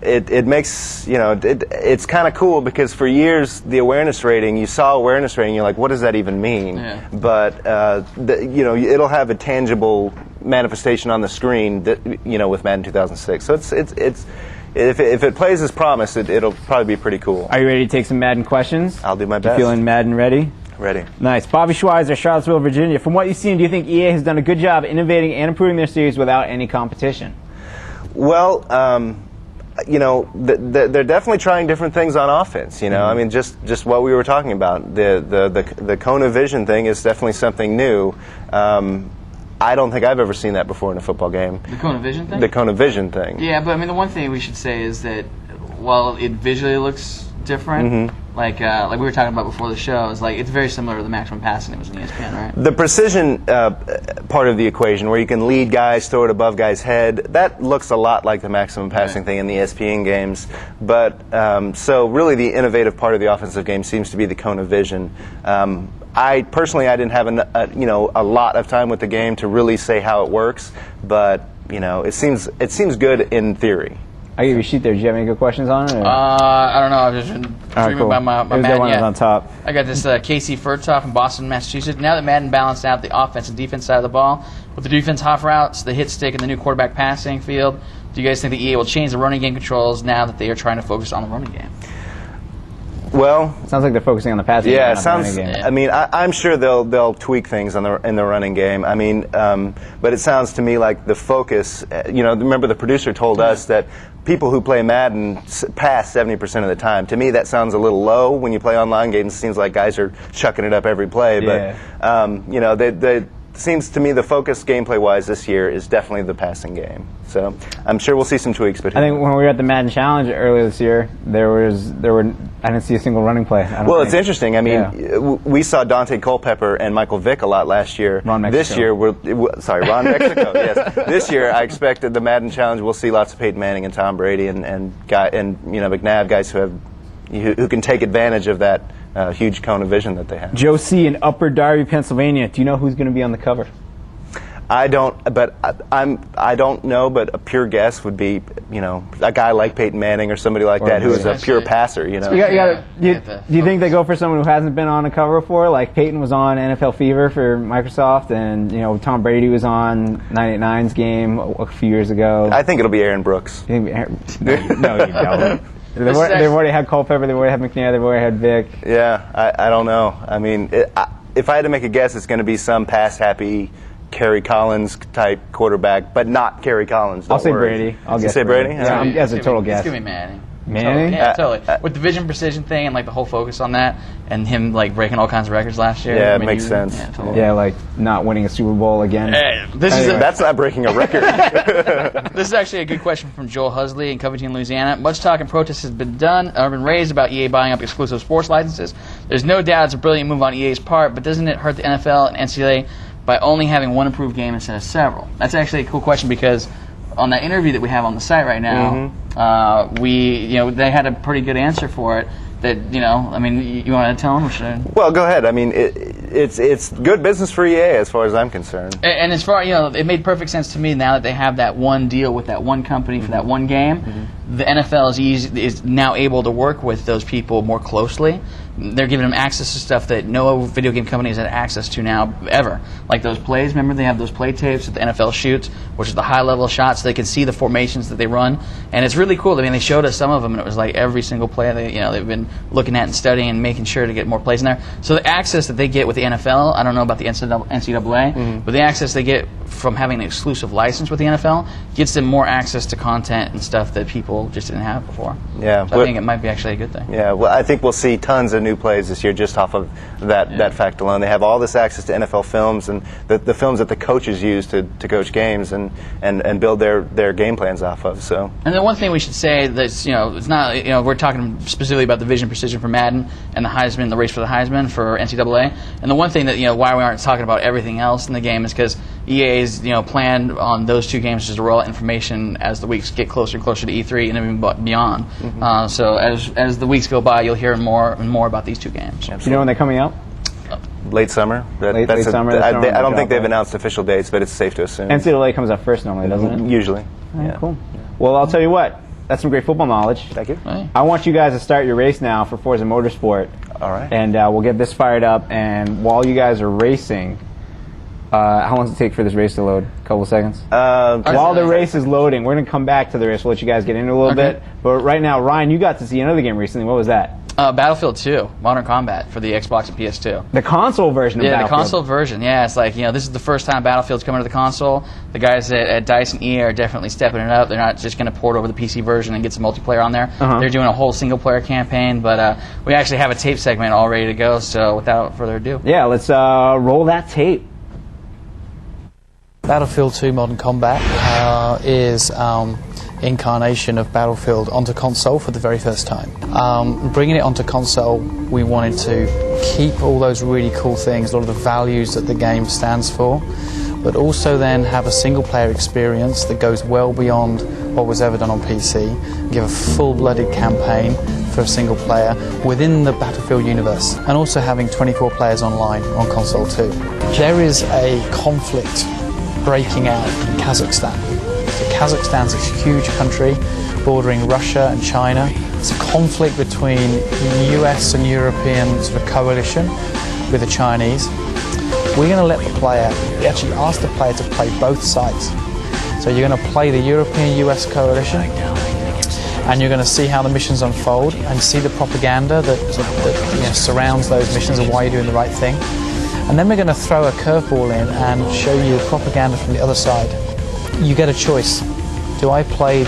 it makes it's kind of cool because for years the awareness rating, you saw awareness rating, you're like, what does that even mean? Yeah. But it'll have a tangible manifestation on the screen with Madden 2006. So it's if it plays as promised, it'll probably be pretty cool. Are you ready to take some Madden questions? I'll do my best. You feeling Madden ready? Ready. Nice. Bobby Schweizer, Charlottesville, Virginia. From what you've seen, do you think EA has done a good job innovating and improving their series without any competition? Well, you know, they're definitely trying different things on offense. You know, I mean, just what we were talking about. The Kona Vision thing is definitely something new. I don't think I've ever seen that before in a football game. The Kona Vision thing? The Kona Vision thing. Yeah, but I mean, the one thing we should say is that while it visually looks different, like we were talking about before the show, is like it's very similar to the maximum passing that was in ESPN, right? The precision part of the equation, where you can lead guys, throw it above guys' head, that looks a lot like the maximum passing thing in the ESPN games. But so really, the innovative part of the offensive game seems to be the Kona Vision. I personally, I didn't have a lot of time with the game to really say how it works, but you know, it seems good in theory. I gave you a sheet there. Do you have any good questions on it? Or? I don't know. I've just been dreaming about my Madden. One on top. I got this Casey Furtoff from Boston, Massachusetts. Now that Madden balanced out the offense and defense side of the ball, with the defense half routes, the hit stick, and the new quarterback passing field, do you guys think the EA will change the running game controls now that they are trying to focus on the running game? Well, sounds like they're focusing on the passing game. Yeah, it sounds. game. I mean, I'm sure they'll tweak things in the running game. I mean, but it sounds to me like the focus. You know, remember the producer told us that people who play Madden pass 70% of the time. To me, that sounds a little low. When you play online games, it seems like guys are chucking it up every play. Yeah. But you know, seems to me the focus gameplay-wise this year is definitely the passing game. So I'm sure we'll see some tweaks. But I think when we were at the Madden Challenge earlier this year, I didn't see a single running play. Well, it's interesting. I mean, we saw Dante Culpepper and Michael Vick a lot last year. Ron Mexico. This year, Ron Mexico. Yes. This year, I expected the Madden Challenge. We'll see lots of Peyton Manning and Tom Brady and you know, McNabb, guys who can take advantage of that huge Kona Vision that they have. Joe C. in Upper Darby, Pennsylvania. Do you know who's going to be on the cover? I don't, but I don't know. But a pure guess would be, you know, a guy like Peyton Manning or somebody like that who is a pure passer. You know. Do you think they go for someone who hasn't been on a cover before? Like Peyton was on NFL Fever for Microsoft, and you know Tom Brady was on 989's game a few years ago. I think it'll be Aaron Brooks. No, you don't. They've already had Culpepper, they've already had McNair, they've already had Vick. Yeah, I don't know. I mean, if I had to make a guess, it's going to be some pass-happy Kerry Collins type quarterback, but not Kerry Collins. I'll say Brady. I'll guess. Say Brady? Yeah, as a total guess. It's going to be Manning. Manning? Yeah, totally. With the vision precision thing and like the whole focus on that, and him like breaking all kinds of records last year. Yeah, it makes sense. Yeah, totally. Yeah, like not winning a Super Bowl again. That's not breaking a record. This is actually a good question from Joel Husley in Covington, Louisiana. Much talk and protest has been raised about EA buying up exclusive sports licenses. There's no doubt it's a brilliant move on EA's part, but doesn't it hurt the NFL and NCAA by only having one approved game instead of several? That's actually a cool question because on that interview that we have on the site right now, they had a pretty good answer for it. That I mean, you want to tell them? Or should I? Well, go ahead. I mean, it's good business for EA as far as I'm concerned. And as far it made perfect sense to me now that they have that one deal with that one company for that one game. The NFL is now able to work with those people more closely. They're giving them access to stuff that no video game company has had access to now ever. Like those plays, remember they have those play tapes that the NFL shoots, which is the high-level shots, so they can see the formations that they run. And it's really cool. I mean, they showed us some of them, and it was like every single play they've been looking at and studying and making sure to get more plays in there. So the access that they get with the NFL, I don't know about the NCAA, but the access they get from having an exclusive license with the NFL gets them more access to content and stuff that people just didn't have before. Yeah, so I think it might be actually a good thing. Yeah, well, I think we'll see tons of new plays this year just off of that fact alone. They have all this access to NFL films and the films that the coaches use to coach games and build their game plans off of. So. And the one thing we should say that's it's not we're talking specifically about the vision precision for Madden and the Heisman, the race for the Heisman for NCAA. And the one thing that why we aren't talking about everything else in the game is because EA's planned on those two games just to roll out information as the weeks get closer and closer to E3 and even beyond. So as the weeks go by, you'll hear more and more about these two games. Absolutely. Do you know when they're coming out? Late summer. Late summer. I don't think they've announced official dates, but it's safe to assume. NCAA comes out first normally, doesn't it? Usually. Yeah. Cool. Well, I'll tell you what. That's some great football knowledge. Thank you. Right. I want you guys to start your race now for Forza Motorsport. All right. And we'll get this fired up. And while you guys are racing, how long does it take for this race to load? A couple of seconds? While the race is loading, we're going to come back to the race. We'll let you guys get into it a little bit. But right now, Ryan, you got to see another game recently. What was that? Battlefield 2, Modern Combat for the Xbox and PS2. The console version of Battlefield. Yeah, the console version. Yeah, it's like, this is the first time Battlefield's coming to the console. The guys at DICE and EA are definitely stepping it up. They're not just going to port over the PC version and get some multiplayer on there. They're doing a whole single-player campaign, but we actually have a tape segment all ready to go, so without further ado. Yeah, let's roll that tape. Battlefield 2 Modern Combat is incarnation of Battlefield onto console for the very first time. Bringing it onto console, we wanted to keep all those really cool things, a lot of the values that the game stands for, but also then have a single-player experience that goes well beyond what was ever done on PC, and give a full-blooded campaign for a single player within the Battlefield universe, and also having 24 players online on console too. There is a conflict breaking out in Kazakhstan. So Kazakhstan's a huge country bordering Russia and China. It's a conflict between the US and European sort of coalition with the Chinese. We're going to let the player, we actually ask the player to play both sides. So you're going to play the European-US coalition, and you're going to see how the missions unfold and see the propaganda that surrounds those missions and why you're doing the right thing. And then we're going to throw a curveball in and show you the propaganda from the other side. You get a choice. Do I play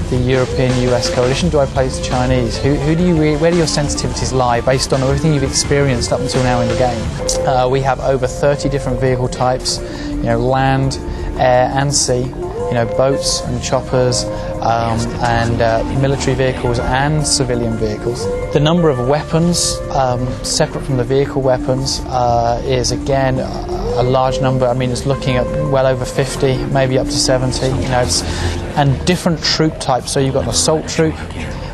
the European-US coalition? Do I play the Chinese? Where do your sensitivities lie based on everything you've experienced up until now in the game? We have over 30 different vehicle types, land, air and sea, boats and choppers, and military vehicles and civilian vehicles. The number of weapons, separate from the vehicle weapons, is again a large number. I mean, it's looking at well over 50, maybe up to 70. And different troop types. So you've got an assault troop,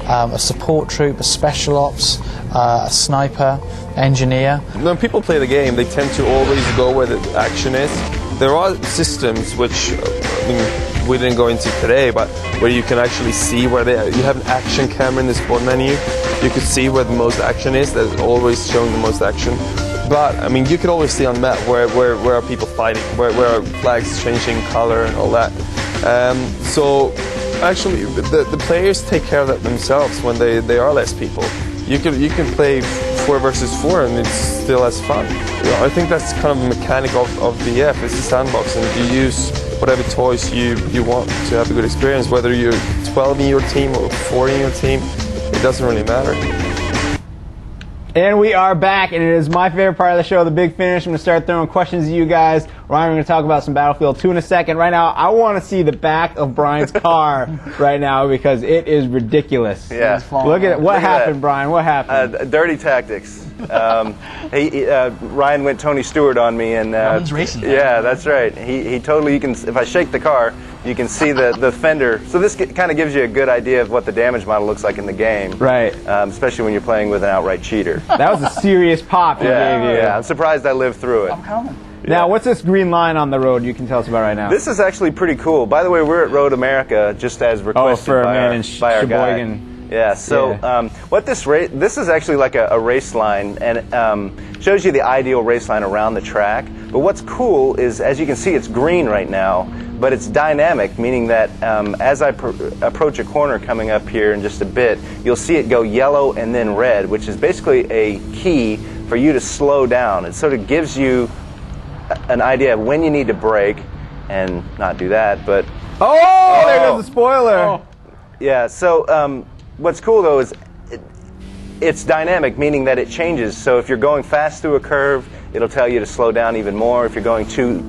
a support troop, a special ops, a sniper, engineer. When people play the game, they tend to always go where the action is. There are systems which we didn't go into today, but where you can actually see where you have an action camera in the spawn menu. You could see where the most action is. That's always showing the most action. But I mean, you could always see on the map where are people fighting, where are flags changing color and all that. So actually, the players take care of that themselves when they are less people. You can play 4 versus 4 and it's still as fun. I think that's kind of the mechanic of VF. It's a sandbox, and you use whatever toys you want to have a good experience. Whether you're 12 in your team or 4 in your team, it doesn't really matter. And we are back, and it is my favorite part of the show, the big finish. I'm going to start throwing questions at you guys. Ryan, we're going to talk about some Battlefield 2 in a second. Right now, I want to see the back of Brian's car right now because it is ridiculous. Yeah. Look at it. What happened, Brian? What happened? Dirty tactics. Ryan went Tony Stewart on me, and racing. Yeah, that's right. He totally. You can, if I shake the car, you can see the fender. So this kind of gives you a good idea of what the damage model looks like in the game. Right. Especially when you're playing with an outright cheater. That was a serious pop you gave you. Yeah, I'm surprised I lived through it. I'm coming. Now, what's this green line on the road you can tell us about right now? This is actually pretty cool. By the way, we're at Road America, just as requested by our guy. Yeah, so what this is actually like a race line, and shows you the ideal race line around the track. But what's cool is, as you can see, it's green right now, but it's dynamic, meaning that as I approach a corner coming up here in just a bit, you'll see it go yellow and then red, which is basically a key for you to slow down. It sort of gives you an idea of when you need to brake and not do that, but... Oh, there goes the spoiler! Oh. Yeah, so what's cool though is it's dynamic, meaning that it changes. So if you're going fast through a curve, it'll tell you to slow down even more. If you're going too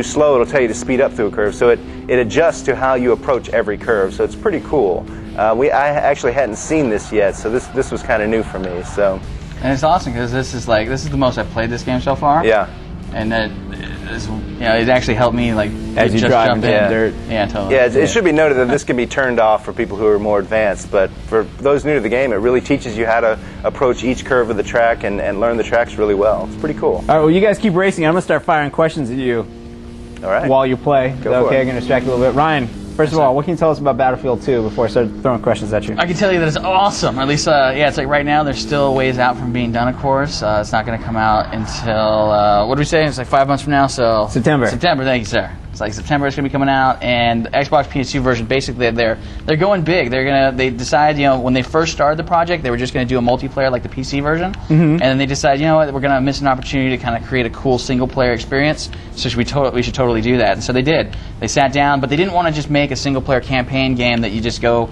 slow, it'll tell you to speed up through a curve. So it adjusts to how you approach every curve. So it's pretty cool. I actually hadn't seen this yet, so this was kind of new for me. So. And it's awesome because this is the most I've played this game so far. Yeah. And that it actually helped me as you drive into the dirt. Yeah, totally. Yeah, it should be noted that this can be turned off for people who are more advanced, but for those new to the game, it really teaches you how to approach each curve of the track and learn the tracks really well. It's pretty cool. All right, well, you guys keep racing. I'm going to start firing questions at you. All right. While you play. Go for okay, it. I'm going to distract you a little bit. Ryan, first of all, what can you tell us about Battlefield 2 before I start throwing questions at you? I can tell you that it's awesome. Or at least, it's like right now there's still ways out from being done, of course. It's not going to come out until, what do we say? It's like 5 months from now, so... September. September, thank you, sir. It's like September it's going to be coming out, and the Xbox PS2 version, basically they're going big. They decide, when they first started the project, they were just going to do a multiplayer like the PC version, and then they decided, what, we're going to miss an opportunity to kind of create a cool single player experience, so we should totally do that. And so they did. They sat down, but they didn't want to just make a single player campaign game that you just go,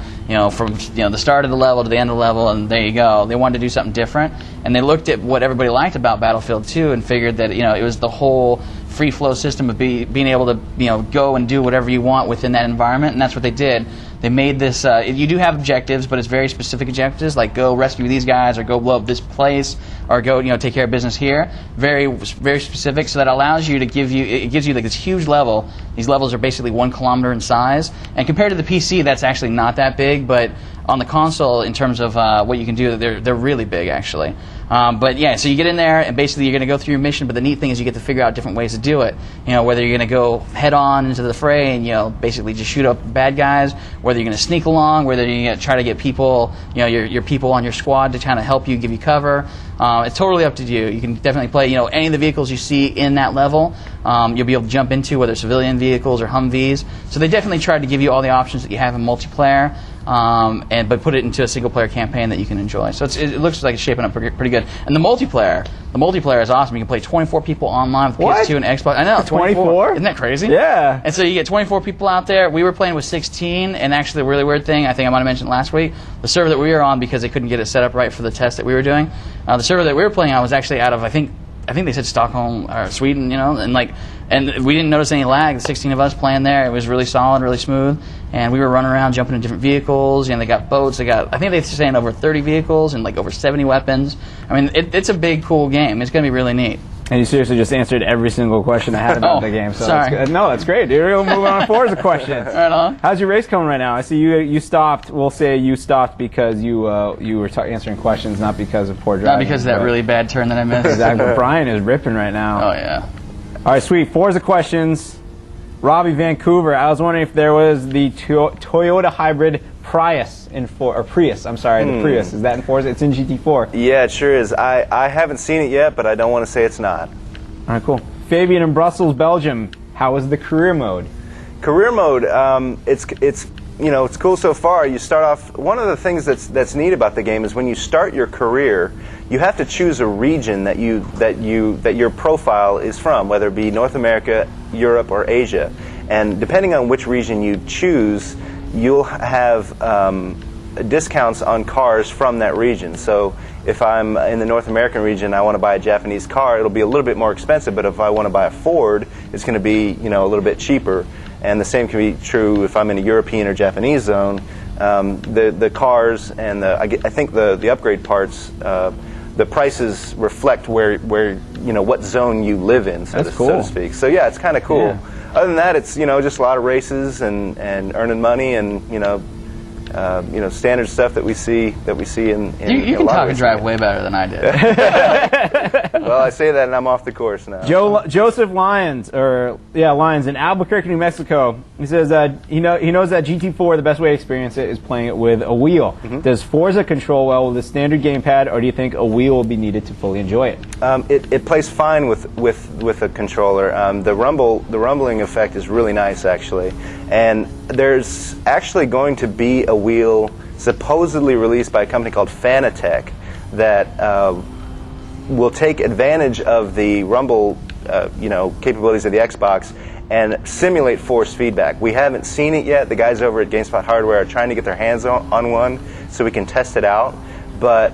from the start of the level to the end of the level, and there you go. They wanted to do something different, and they looked at what everybody liked about Battlefield 2 and figured that it was the whole free flow system of being able to go and do whatever you want within that environment, and that's what they did. They made this. You do have objectives, but it's very specific objectives, like go rescue these guys, or go blow up this place, or go take care of business here. Very, very specific. So that allows you to gives you like this huge level. These levels are basically 1 kilometer in size, and compared to the PC, that's actually not that big. But on the console, in terms of what you can do, they're really big actually. But yeah, so you get in there, and basically you're going to go through your mission. But the neat thing is you get to figure out different ways to do it. Whether you're going to go head on into the fray and basically just shoot up bad guys, whether you're going to sneak along, whether you're going to try to get people, your people on your squad to kind of help you, give you cover. It's totally up to you. You can definitely play, any of the vehicles you see in that level, you'll be able to jump into, whether civilian vehicles or Humvees. So they definitely tried to give you all the options that you have in multiplayer. But put it into a single-player campaign that you can enjoy. So it looks like it's shaping up pretty good. And the multiplayer is awesome. You can play 24 people online with PS2 and Xbox. I know, 24. Isn't that crazy? Yeah. And so you get 24 people out there. We were playing with 16, and actually the really weird thing, I think I might have mentioned last week, the server that we were on, because they couldn't get it set up right for the test that we were doing, the server that we were playing on was actually out of, I think they said Stockholm or Sweden, and we didn't notice any lag. The 16 of us playing there, it was really solid, really smooth, and we were running around jumping in different vehicles. They got boats. I think they're saying over 30 vehicles and over 70 weapons. I mean, it's a big, cool game. It's going to be really neat. And you seriously just answered every single question I had about the game. So sorry. That's great, dude. We'll move on Forza questions. Right on. How's your race coming right now? I see you stopped. We'll say you stopped because you were answering questions, not because of poor driving. Not because of that really bad turn that I missed. Exactly. Brian is ripping right now. Oh, yeah. All right, sweet. Forza questions. Robbie Vancouver, I was wondering if there was the Toyota hybrid Prius Prius. I'm sorry, the Prius. Is that in Forza? It's in GT4. Yeah, it sure is. I haven't seen it yet, but I don't want to say it's not. All right, cool. Fabian in Brussels, Belgium. How is the career mode? Career mode, it's cool so far. You start off. One of the things that's neat about the game is when you start your career, you have to choose a region that your profile is from, whether it be North America, Europe, or Asia. And depending on which region you choose, you'll have discounts on cars from that region. So if I'm in the North American region, I want to buy a Japanese car, it'll be a little bit more expensive. But if I want to buy a Ford, it's going to be a little bit cheaper. And the same can be true if I'm in a European or Japanese zone. The cars and I think the upgrade parts, the prices reflect where what zone you live in, so to speak. So yeah, it's kind of cool. Yeah. Other than that, it's just a lot of races and earning money and standard stuff that we see in you can talk and drive way better than I did. Well, I say that and I'm off the course now. Joseph Lyons in Albuquerque, New Mexico. He says he knows that GT4, the best way to experience it is playing it with a wheel. Mm-hmm. Does Forza control well with a standard gamepad, or do you think a wheel will be needed to fully enjoy it? It plays fine with a controller. The rumbling effect is really nice, actually. And there's actually going to be a wheel supposedly released by a company called Fanatec that will take advantage of the rumble capabilities of the Xbox and simulate force feedback. We haven't seen it yet. The guys over at GameSpot Hardware are trying to get their hands on one so we can test it out. But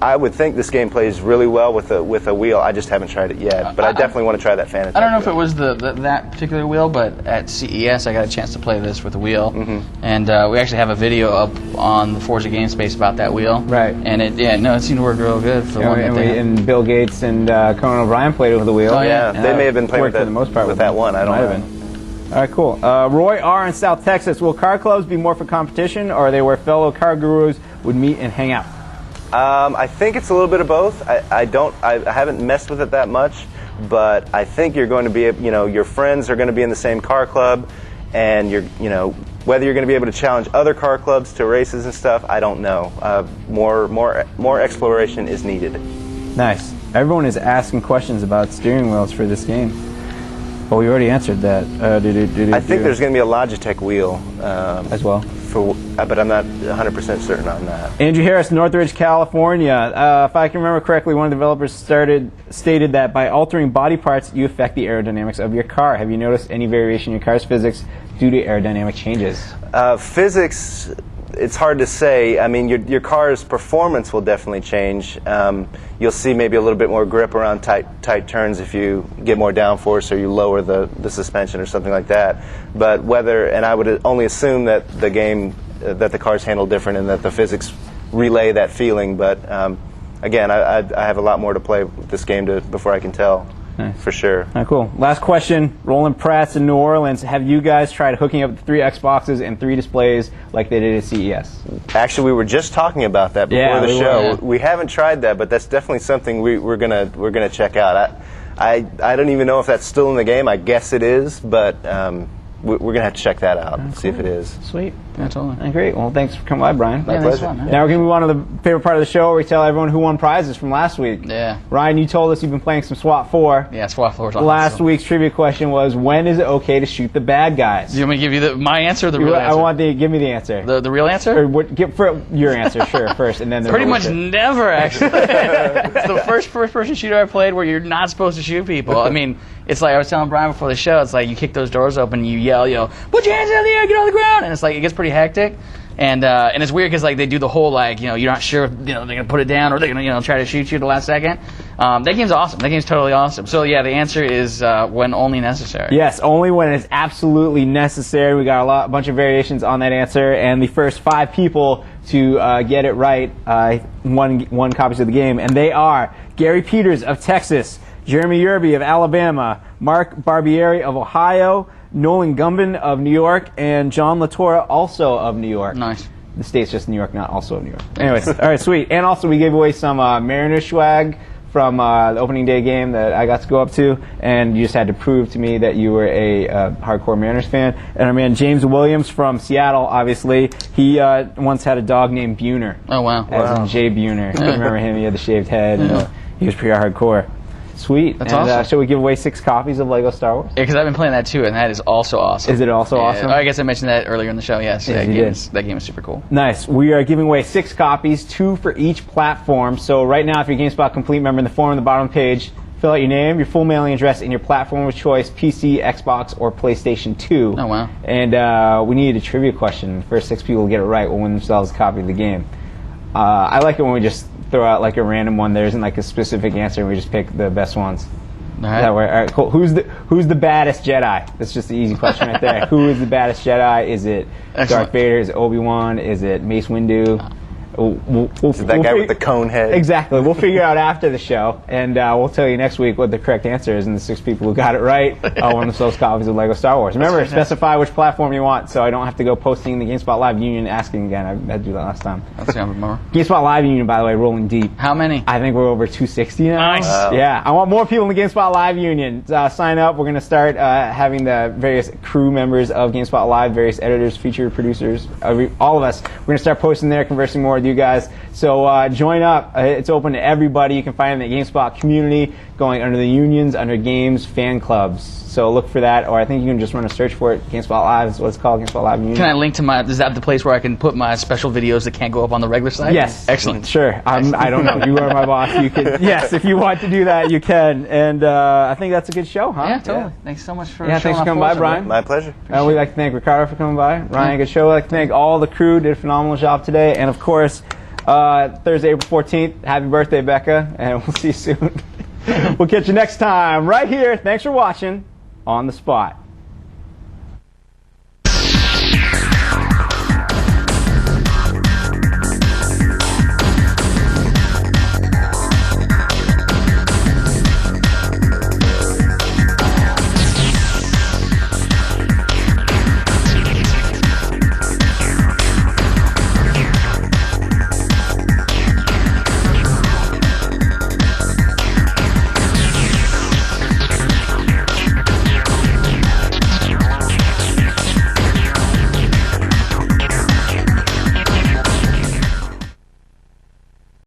I would think this game plays really well with a wheel. I just haven't tried it yet, but I definitely want to try that Fanatec. I don't know if it was that particular wheel, but at CES I got a chance to play this with a wheel, and we actually have a video up on the Forza Game Space about that wheel. Right. And it seemed to work real good for the one that they had. And Bill Gates and Conan O'Brien played it with a wheel. Oh yeah, they may have been playing with that for the most part with that one. I don't know. All right, cool. Roy R. in South Texas. Will car clubs be more for competition, or are they where fellow car gurus would meet and hang out? I think it's a little bit of both. I haven't messed with it that much, but I think you're going to be, your friends are going to be in the same car club, and whether you're going to be able to challenge other car clubs to races and stuff, I don't know. More exploration is needed. Nice. Everyone is asking questions about steering wheels for this game. Well, we already answered that. I think there's going to be a Logitech wheel as well. But I'm not 100% certain on that. Andrew Harris, Northridge, California. If I can remember correctly, one of the developers stated that by altering body parts, you affect the aerodynamics of your car. Have you noticed any variation in your car's physics due to aerodynamic changes? Physics, it's hard to say. I mean, your car's performance will definitely change. You'll see maybe a little bit more grip around tight turns if you get more downforce or you lower the suspension or something like that. But whether, and I would only assume that that the cars handle different and that the physics relay that feeling. But again, I have a lot more to play with this game before I can tell. Nice. For sure. All right, cool. Last question. Roland Pratt's in New Orleans. Have you guys tried hooking up the 3 Xboxes and 3 displays like they did at CES? Actually, we were just talking about that before the show. We haven't tried that, but that's definitely something we're gonna check out. I don't even know if that's still in the game. I guess it is, but we're going to have to check that out and see if it is. Sweet. That's all. Great. Well, thanks for coming by, Brian. My pleasure. Now we're going to move on to the favorite part of the show where we tell everyone who won prizes from last week. Yeah. Ryan, you told us you've been playing some SWAT 4. Yeah, SWAT 4 is awesome. Last week's trivia question was, when is it okay to shoot the bad guys? Do you want me to give you my answer or the real answer? I want give me the answer. The real answer? Or your answer, sure, first, and then the Pretty much never, actually. It's the first-person shooter I played where you're not supposed to shoot people. I mean, it's like I was telling Brian before the show, it's like you kick those doors open and you yell, put your hands in the air, get on the ground, and it's like it gets pretty hectic. And it's weird because like they do the whole like you're not sure if they're gonna put it down or they're gonna try to shoot you at the last second. That game's awesome. That game's totally awesome. So yeah, the answer is when only necessary. Yes, only when it's absolutely necessary. We got a bunch of variations on that answer, and the first 5 people to get it right won copies of the game, and they are Gary Peters of Texas, Jeremy Yerby of Alabama, Mark Barbieri of Ohio, Nolan Gumben of New York, and John LaTorra, also of New York. Nice. The state's just New York, not also of New York. Anyways, all right, sweet. And also we gave away some Mariners swag from the opening day game that I got to go up to, and you just had to prove to me that you were a hardcore Mariners fan. And our man James Williams from Seattle, obviously, he once had a dog named Buhner. Oh, wow. As in Jay Buhner. I remember him, he had the shaved head, and he was pretty hardcore. Sweet. That's awesome. awesome. Shall we give away 6 copies of Lego Star Wars? Yeah, because I've been playing that too, and that is also awesome. Is it also awesome? I guess I mentioned that earlier in the show, yes. Yes, that game is super cool. Nice. We are giving away 6 copies, 2 for each platform. So right now, if you're a GameSpot Complete member, in the form on the bottom of the page, fill out your name, your full mailing address, and your platform of choice, PC, Xbox, or PlayStation 2. Oh, wow. And we needed a trivia question. The first 6 people who get it right will win themselves a copy of the game. I like it when we just throw out like a random one. There isn't like a specific answer, and we just pick the best ones. All right. All right, cool. Who's the baddest Jedi? That's just the easy question right there. Who is the baddest Jedi? Is it Darth Vader? Is it Obi-Wan? Is it Mace Windu? Is it that guy with the cone head? Exactly. We'll figure out after the show, and we'll tell you next week what the correct answer is, and the 6 people who got it right won themselves copies of Lego Star Wars. Remember, specify which platform you want, so I don't have to go posting in the GameSpot Live Union asking again. I had to do that last time. That's the remember. GameSpot Live Union, by the way, rolling deep. How many? I think we're over 260 now. Nice. Wow. Yeah. I want more people in the GameSpot Live Union. Sign up. We're going to start having the various crew members of GameSpot Live, various editors, feature producers, all of us. We're going to start posting there, conversing more with you guys. So join up. It's open to everybody. You can find it in the GameSpot community, going under the unions, under games, fan clubs. So look for that, or I think you can just run a search for it. GameSpot Live is what it's called, GameSpot Live Union. Can I link to is that the place where I can put my special videos that can't go up on the regular site? Yes. Excellent. Sure. I don't know. You are my boss. You can. Yes, if you want to do that, you can. And I think that's a good show, huh? Yeah, totally. Yeah. Thanks so much for thanks for coming by, Brian. My pleasure. We'd like to thank Ricardo for coming by. Ryan, good show. We'd like to thank all the crew. Did a phenomenal job today. And of course, Thursday, April 14th. Happy birthday, Becca. And we'll see you soon. We'll catch you next time right here. Thanks for watching On the Spot.